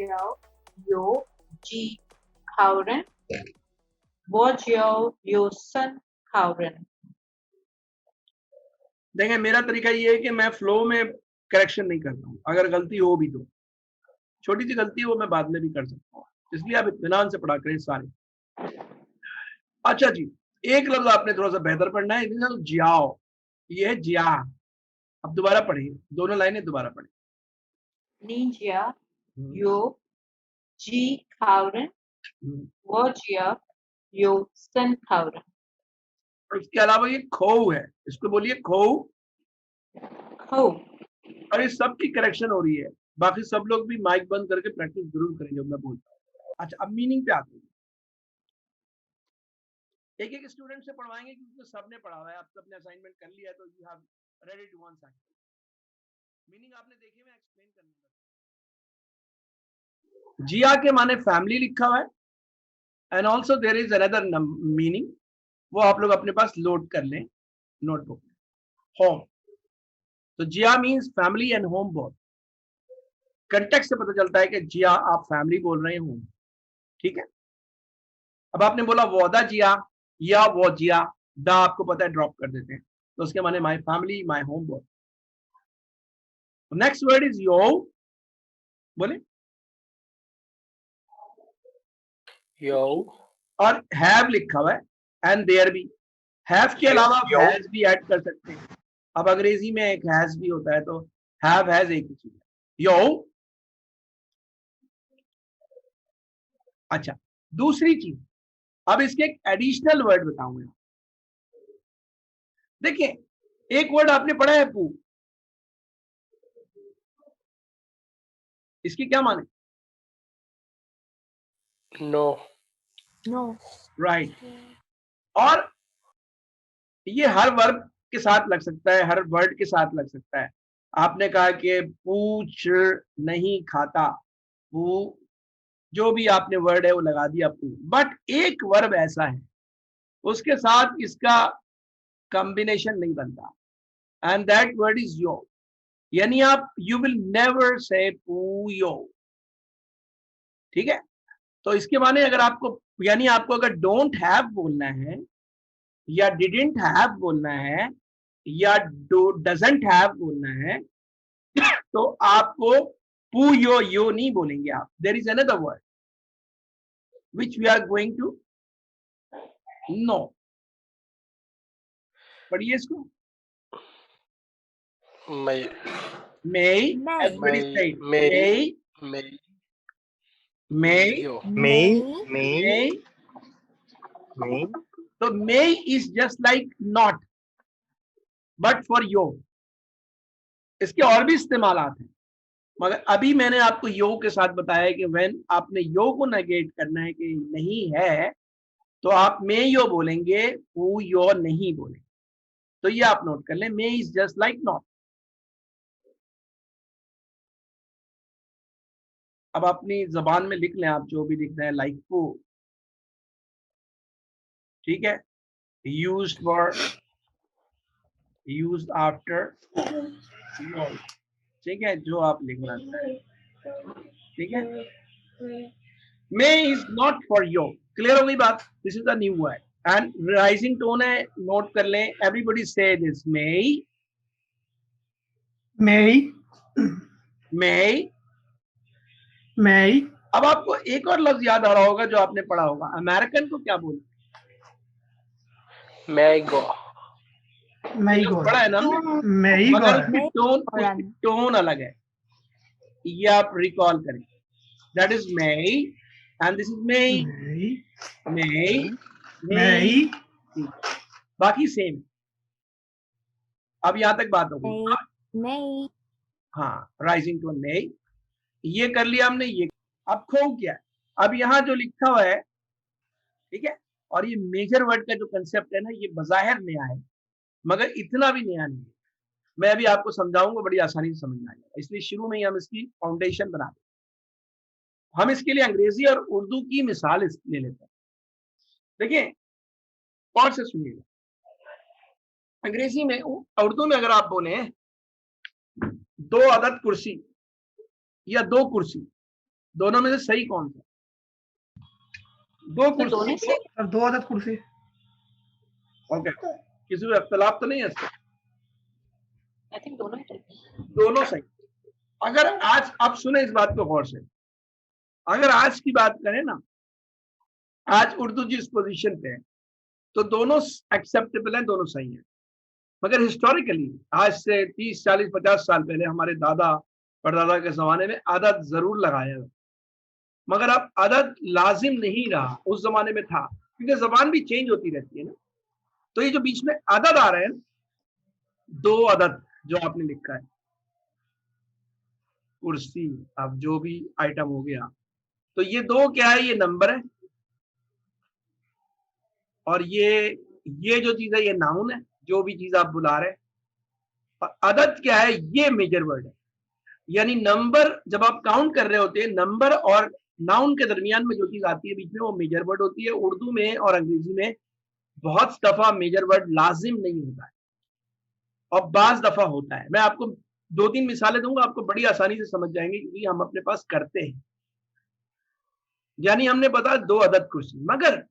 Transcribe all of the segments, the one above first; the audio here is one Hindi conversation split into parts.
jou yo ji houden? Was jou yo son houden? देखें, मेरा तरीका ये है कि मैं फ्लो में करेक्शन नहीं करता हूँ। अगर गलती हो भी तो छोटी सी गलती वो मैं बाद में भी कर सकता हूँ, इसलिए आप इत्मीनान से पढ़ा करें सारे। अच्छा जी, एक लफ्ज आपने थोड़ा सा बेहतर पढ़ना है, जियाओ, ये है जिया। अब दोबारा पढ़िए, दोनों लाइनें दोबारा पढ़िए। Ninja yo ji houden? Was jou yo son houden? और इसके अलावा ये खो है, इसको बोलिए खो। खो। और इस सब की करेक्शन हो रही है, बाकी सब लोग भी माइक बंद करके प्रैक्टिस जरूर करेंगे मैं बोलता हूँ। अच्छा, अब मीनिंग पे आते हैं। एक एक स्टूडेंट से पढ़वाएंगे क्योंकि सबने पढ़ा हुआ है, आप सबने असाइनमेंट कर लिया है, तो you have ready to one second. Meaning आपने देखे, मैं एक्सप्लेन करने लगा। जिया के माने फैमिली लिखा हुआ है, and also there is another meaning, वो आप लोग अपने पास लोड कर लें नोटबुक में। होम, तो जिया means family and home both. Context से पता चलता है कि जिया आप फैमिली बोल रहे हो, ठीक है। अब आपने बोला वोदा जिया या वो जिया, दा आपको पता है ड्रॉप कर देते हैं, तो उसके माने my family, my home both. Next word is yo, बोले यो, और हैव लिखा हुआ है, एंड देयर भी। हैव के अलावा आप हैज भी ऐड कर सकते हैं। अब अंग्रेजी में एक हैज भी होता है, तो हैव हैज एक ही चीज है। यो। अच्छा, दूसरी चीज, अब इसके एक एडिशनल वर्ड बताऊंगा। देखिए, एक वर्ड आपने पढ़ा है पू, इसकी क्या माने? No, no, right. और ये हर वर्ब के साथ लग सकता है, हर वर्ड के साथ लग सकता है। आपने कहा कि पूछ नहीं खाता, पू, जो भी आपने वर्ड है वो लगा दिया पू। बट एक वर्ब ऐसा है उसके साथ इसका कॉम्बिनेशन नहीं बनता, एंड दैट वर्ड इज यो। यानी आप यू विल नेवर से पूयो, ठीक है। तो इसके माने अगर आपको, यानी आपको अगर डोंट हैव बोलना है या डिडंट हैव बोलना है या डजंट हैव बोलना है, तो आपको पू यो नहीं बोलेंगे आप। There is another word which we are going to know. पढ़िए इसको। may, everybody say may. तो may is just like not, but for yo। इसके और भी इस्तेमालात हैं, मगर अभी मैंने आपको यो के साथ बताया कि व्हेन आपने यो को नेगेट करना है कि नहीं है, तो आप मे यो बोलेंगे, हु यो नहीं बोलेंगे। तो ये आप नोट कर लें, मे इज जस्ट लाइक नॉट। अब अपनी जबान में लिख लें आप जो भी लिखना है, लाइक पू, ठीक है। यूज्ड फॉर, यूज्ड आफ्टर, ठीक है, जो आप लिखना चाहें, ठीक है। May is not for yo, clear हो गई बात। This is a new word and rising tone है, नोट कर लें। एवरीबॉडी से दिस, मे मे। अब आपको एक और लफ्ज याद आ रहा होगा जो आपने पढ़ा होगा, अमेरिकन को क्या बोलते हैं? पढ़ा है ना हमने, मगर उसकी टोन अलग है, ये आप रिकॉल करें। That is may and this is may. बाकी सेम। अब यहां तक बात हो गई। हाँ, राइजिंग टोन मे, ये कर लिया हमने। ये अब खो क्या है, अब यहाँ जो लिखा हुआ है, ठीक है। और ये मेजर वर्ड का जो कंसेप्ट है ना, ये बजाहिर नया है, मगर इतना भी नया नहीं है। मैं अभी आपको समझाऊंगा, बड़ी आसानी से समझ में आएगा, इसलिए शुरू में ही हम इसकी फाउंडेशन बना दें। हम इसके लिए अंग्रेजी और उर्दू की मिसाल ले लेते हैं। देखिए, और से सुनिएगा। अंग्रेजी में, उर्दू में अगर आप बोले 2 अदद कुर्सी या 2 कुर्सी, दोनों में से सही कौन सा? दो तो दोनों कुर्सी, से और 2 अदद कुर्सी। ओके, किसी को इख्तलाफ तो नहीं है इसमें? आई थिंक दोनों ही ठीक है। दोनों सही। अगर आज आप सुने इस बात को गौर से, अगर आज की बात करें ना, आज उर्दू जिस पोजीशन पे है, तो दोनों एक्सेप्टेबल है, दोनों सही है। मगर हिस्टोरिकली आज से 30, 40, 50 साल पहले हमारे दादा परदादा के जमाने में अदद जरूर लगाया, मगर अब अदद लाजिम नहीं रहा, उस जमाने में था, क्योंकि जबान भी चेंज होती रहती है ना। तो ये जो बीच में अदद आ रहे हैं, 2 अदद जो आपने लिखा है, कुर्सी, अब जो भी आइटम हो गया, तो ये 2 क्या है? ये नंबर है, और ये जो चीज है ये नाउन है, जो भी चीज आप बुला रहे हैं। और अदद क्या है? ये मेजर वर्ड है। यानी नंबर जब आप काउंट कर रहे होते हैं, नंबर और नाउन के दरमियान में जो चीज आती है बीच में, वो मेजर वर्ड होती है। उर्दू में और अंग्रेजी में बहुत दफा मेजर वर्ड लाजिम नहीं होता है, और बाज दफा होता है। मैं आपको 2-3 मिसालें दूंगा, आपको बड़ी आसानी से समझ जाएंगे, क्योंकि हम अपने पास करते हैं। यानी हमने बताया 2 अदद कुर्सी, मगर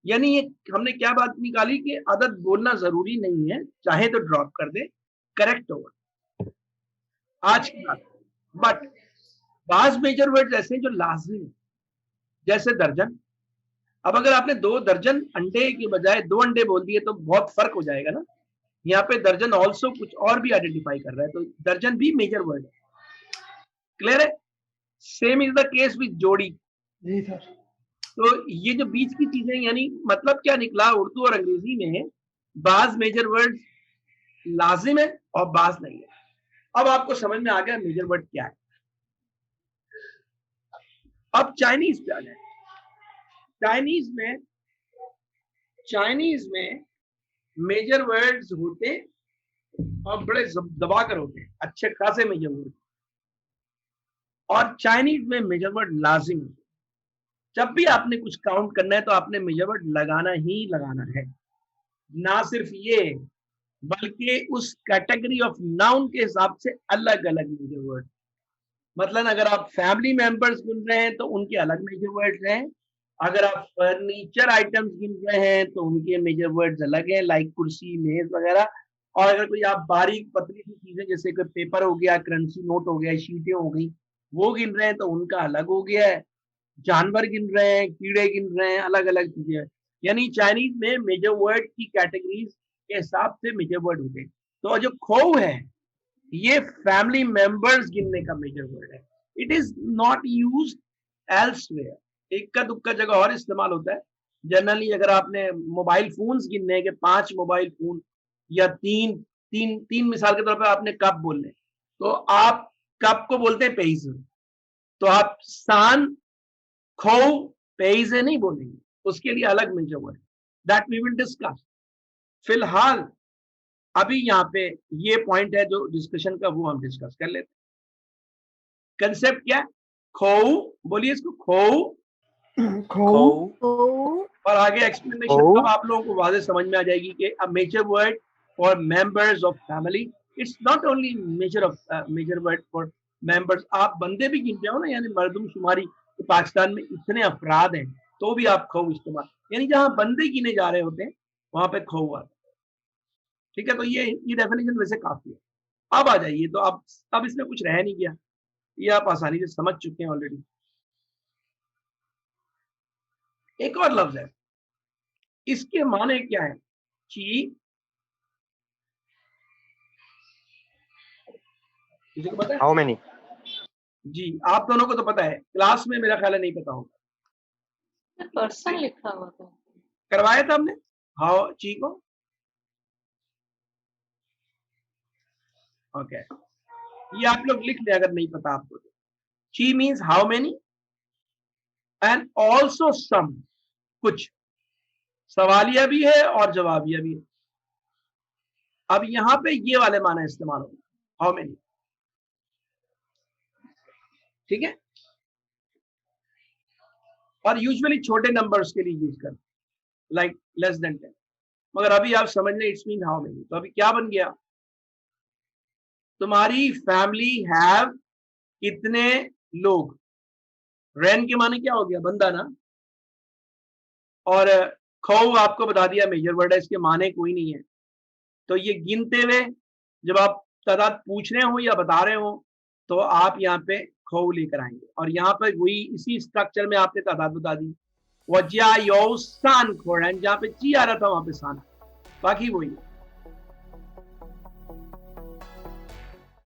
यानी ये हमने क्या बात निकाली कि अदद बोलना जरूरी नहीं है, चाहे तो ड्रॉप कर दे, करेक्ट होगा आज की बात। बट बाज मेजर वर्ड ऐसे हैं जो लाजिम है, जैसे दर्जन। अब अगर आपने 2 दर्जन अंडे के बजाय 2 अंडे बोल दिए तो बहुत फर्क हो जाएगा ना। यहाँ पे दर्जन ऑल्सो कुछ और भी आइडेंटिफाई कर रहा है, तो दर्जन भी मेजर वर्ड है। क्लियर है? Same is the case with जोड़ी। जी सर। तो ये जो बीच की चीजें, यानी मतलब क्या निकला, उर्दू और अंग्रेजी में बाज मेजर वर्ड लाजिम है और बाज नहीं है। अब आपको समझ में आ गया मेजर वर्ड क्या है। अब चाइनीज पे आ जाए। चाइनीज में मेजर वर्ड्स होते और बड़े दबा कर होते हैं, अच्छे खासे मेजर वर्ड। और चाइनीज में मेजर वर्ड लाजिम है। जब भी आपने कुछ काउंट करना है तो आपने मेजर वर्ड लगाना ही लगाना है। ना सिर्फ ये, बल्कि उस कैटेगरी ऑफ नाउन के हिसाब से अलग अलग मेजर वर्ड। मतलब अगर आप फैमिली मेंबर्स गिन रहे हैं तो उनके अलग मेजर वर्ड्स हैं। अगर आप फर्नीचर आइटम्स गिन रहे हैं तो उनके मेजर वर्ड्स अलग हैं, लाइक कुर्सी, मेज वगैरह। और अगर कोई आप बारीक पतली सी चीजें, जैसे कोई पेपर हो गया, करेंसी नोट हो गया, शीटें हो गई, वो गिन रहे हैं तो उनका अलग हो गया है। जानवर गिन रहे हैं, कीड़े गिन रहे हैं, अलग अलग चीजें। यानी चाइनीज में मेजर वर्ड की कैटेगरीज के हिसाब से मेजर वर्ड होते हैं। तो जो खो है, ये फैमिली मेंबर्स गिनने का मेजर वर्ड है। It is not use elsewhere. इक्का दुक्का जगह और इस्तेमाल होता है। जनरली अगर आपने मोबाइल फोन्स गिनने हैं कि 5 मोबाइल फोन, या तीन मिसाल के तौर पर आपने कप बोलने, तो आप कप को बोलते हैं पेज। तो आप सान खो पेज नहीं बोलेंगे, उसके लिए अलग major word, that we will discuss. फिलहाल अभी यहाँ पे ये पॉइंट है जो डिस्कशन का, वो हम डिस्कस कर लेते हैं। कंसेप्ट क्या? खो, बोलिए इसको, खो। Khou. और आगे एक्सप्लेनेशन अब आप लोगों को वाज़ेह समझ में आ जाएगी कि a major word for members of family, it's not only major word for members. आप बंदे भी गिनते हो ना, यानी मर्दमशुमारी, तो पाकिस्तान में इतने अफराद हैं तो भी आप खो इस्तेमाल, यानी जहां बंदे गिने जा रहे होते हैं वहां पे खो आता है। ठीक है, तो ये डेफिनेशन वैसे काफी है। अब आ जाइए, तो अब इसमें कुछ रह नहीं गया, ये आप आसानी से समझ चुके हैं ऑलरेडी। एक और लफ्ज है, इसके माने क्या है? ची, किसी को पता है? How many? जी, आप दोनों को तो पता है, क्लास में मेरा ख्याल है नहीं पता होगा। पर्सन लिखा हुआ था। करवाया था हमने हाउ ची को। ओके, ये आप लोग लिख लें अगर नहीं पता आपको तो। ची means how many and also some, कुछ। सवालिया भी है और जवाबिया भी है। अब यहां पे ये वाले माना इस्तेमाल होगा, हाउ मेनी। ठीक है, और यूजुअली छोटे नंबर्स के लिए यूज करते, लाइक लेस देन 10। मगर अभी आप समझ लें इट्स मीन हाउ मेनी। तो अभी क्या बन गया? तुम्हारी फैमिली हैव कितने लोग, रैन के माने क्या हो गया, बंदा ना। और खौ आपको बता दिया मेजर वर्ड है, इसके माने कोई नहीं है। तो ये गिनते हुए जब आप तादाद पूछ रहे हो या बता रहे हो तो आप यहाँ पे खौ लेकर आएंगे, और यहाँ पर वही इसी स्ट्रक्चर में आपने तादाद बता दी। वजिया यो सान खोरन, जहाँ पे ची आ रहा था वहां पे सान, बाकी वही है।